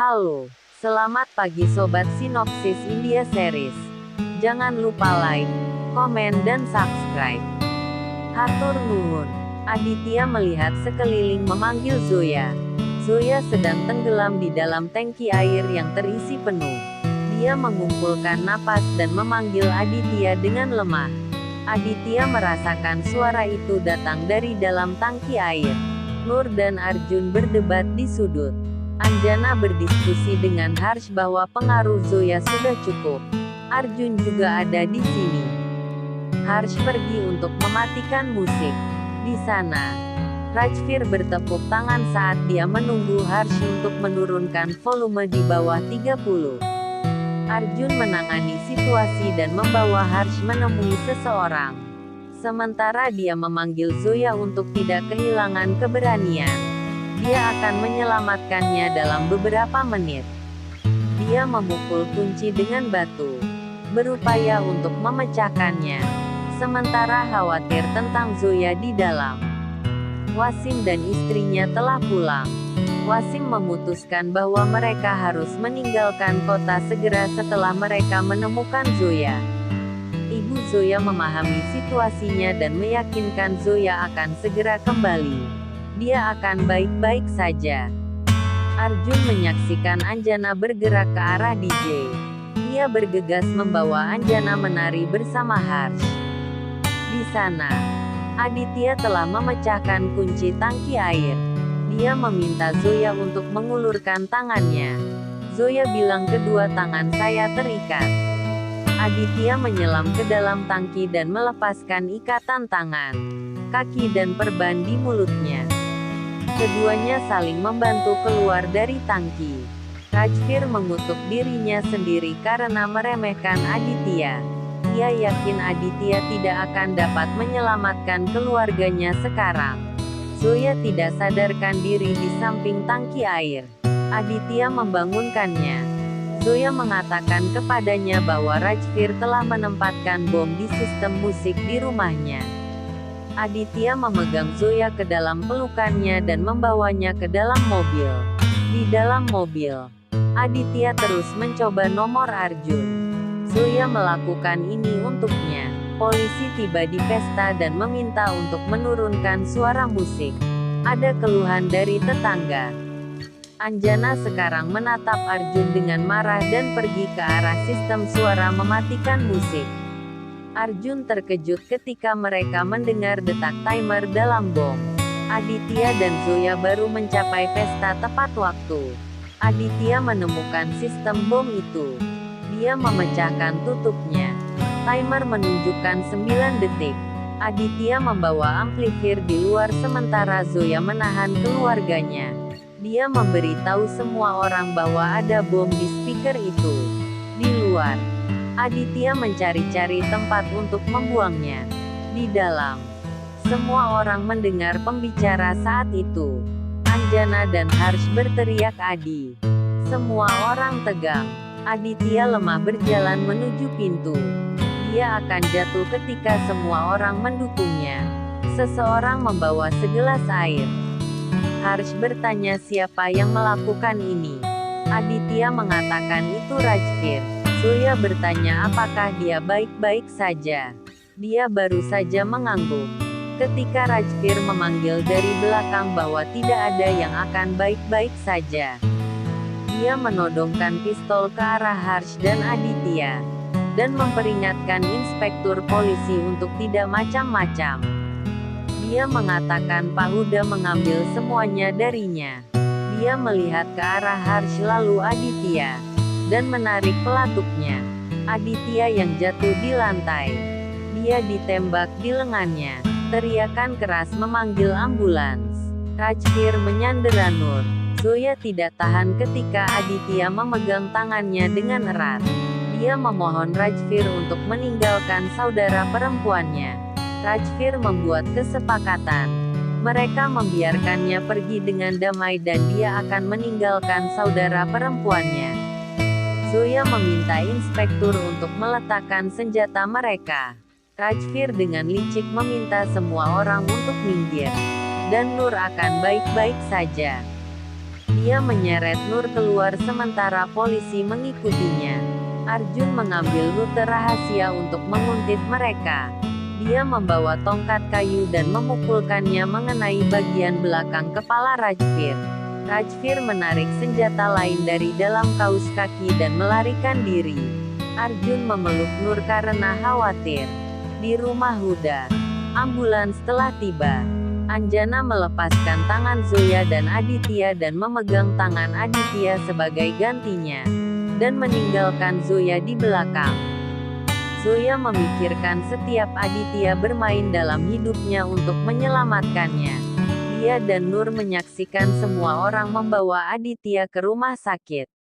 Halo, selamat pagi Sobat Sinopsis India Series. Jangan lupa like, komen dan subscribe. Hatur nuhun. Aditya melihat sekeliling memanggil Zoya. Zoya sedang tenggelam di dalam tangki air yang terisi penuh. Dia mengumpulkan napas dan memanggil Aditya dengan lemah. Aditya merasakan suara itu datang dari dalam tangki air. Nur dan Arjun berdebat di sudut. Anjana berdiskusi dengan Harsh bahwa pengaruh Zoya sudah cukup. Arjun juga ada di sini. Harsh pergi untuk mematikan musik. Di sana, Rajvir bertepuk tangan saat dia menunggu Harsh untuk menurunkan volume di bawah 30. Arjun menangani situasi dan membawa Harsh menemui seseorang. Sementara dia memanggil Zoya untuk tidak kehilangan keberanian. Dia akan menyelamatkannya dalam beberapa menit. Dia memukul kunci dengan batu, berupaya untuk memecahkannya. Sementara khawatir tentang Zoya di dalam. Wasim dan istrinya telah pulang. Wasim memutuskan bahwa mereka harus meninggalkan kota segera setelah mereka menemukan Zoya. Ibu Zoya memahami situasinya dan meyakinkan Zoya akan segera kembali. Dia akan baik-baik saja. Arjun menyaksikan Anjana bergerak ke arah DJ. Ia bergegas membawa Anjana menari bersama Harsh. Di sana, Aditya telah memecahkan kunci tangki air. Dia meminta Zoya untuk mengulurkan tangannya. Zoya bilang kedua tangan saya terikat. Aditya menyelam ke dalam tangki dan melepaskan ikatan tangan, kaki dan perban di mulutnya. Keduanya saling membantu keluar dari tangki. Rajvir mengutuk dirinya sendiri karena meremehkan Aditya. Ia yakin Aditya tidak akan dapat menyelamatkan keluarganya sekarang. Zoya tidak sadarkan diri di samping tangki air. Aditya membangunkannya. Zoya mengatakan kepadanya bahwa Rajvir telah menempatkan bom di sistem musik di rumahnya. Aditya memegang Zoya ke dalam pelukannya dan membawanya ke dalam mobil. Di dalam mobil, Aditya terus mencoba nomor Arjun. Zoya melakukan ini untuknya. Polisi tiba di pesta dan meminta untuk menurunkan suara musik. Ada keluhan dari tetangga. Anjana sekarang menatap Arjun dengan marah dan pergi ke arah sistem suara mematikan musik. Arjun terkejut ketika mereka mendengar detak timer dalam bom. Aditya dan Zoya baru mencapai pesta tepat waktu. Aditya menemukan sistem bom itu. Dia memecahkan tutupnya. Timer menunjukkan 9 detik. Aditya membawa amplifier di luar sementara Zoya menahan keluarganya. Dia memberitahu semua orang bahwa ada bom di speaker itu. Di luar, Aditya mencari-cari tempat untuk membuangnya. Di dalam, semua orang mendengar pembicara saat itu. Anjana dan Harsh berteriak Adi. Semua orang tegang. Aditya lemah berjalan menuju pintu. Dia akan jatuh ketika semua orang mendukungnya. Seseorang membawa segelas air. Harsh bertanya siapa yang melakukan ini. Aditya mengatakan itu Rajvir. Zoya bertanya apakah dia baik-baik saja. Dia baru saja mengangguk. Ketika Rajvir memanggil dari belakang bahwa tidak ada yang akan baik-baik saja. Dia menodongkan pistol ke arah Harsh dan Aditya. Dan memperingatkan inspektur polisi untuk tidak macam-macam. Dia mengatakan Pak Huda mengambil semuanya darinya. Dia melihat ke arah Harsh lalu Aditya. Dan menarik pelatuknya. Aditya yang jatuh di lantai. Dia ditembak di lengannya. Teriakan keras memanggil ambulans. Rajvir menyandera Nur. Zoya tidak tahan ketika Aditya memegang tangannya dengan erat. Dia memohon Rajvir untuk meninggalkan saudara perempuannya. Rajvir membuat kesepakatan. Mereka membiarkannya pergi dengan damai dan dia akan meninggalkan saudara perempuannya. Zoya meminta inspektur untuk meletakkan senjata mereka. Rajvir dengan licik meminta semua orang untuk minggir. Dan Nur akan baik-baik saja. Dia menyeret Nur keluar sementara polisi mengikutinya. Arjun mengambil rute rahasia untuk menguntit mereka. Dia membawa tongkat kayu dan memukulkannya mengenai bagian belakang kepala Rajvir. Rajvir menarik senjata lain dari dalam kaus kaki dan melarikan diri. Arjun memeluk Nur karena khawatir. Di rumah Huda, ambulans telah tiba. Anjana melepaskan tangan Zoya dan Aditya dan memegang tangan Aditya sebagai gantinya, dan meninggalkan Zoya di belakang. Zoya memikirkan setiap Aditya bermain dalam hidupnya untuk menyelamatkannya. Dia dan Nur menyaksikan semua orang membawa Aditya ke rumah sakit.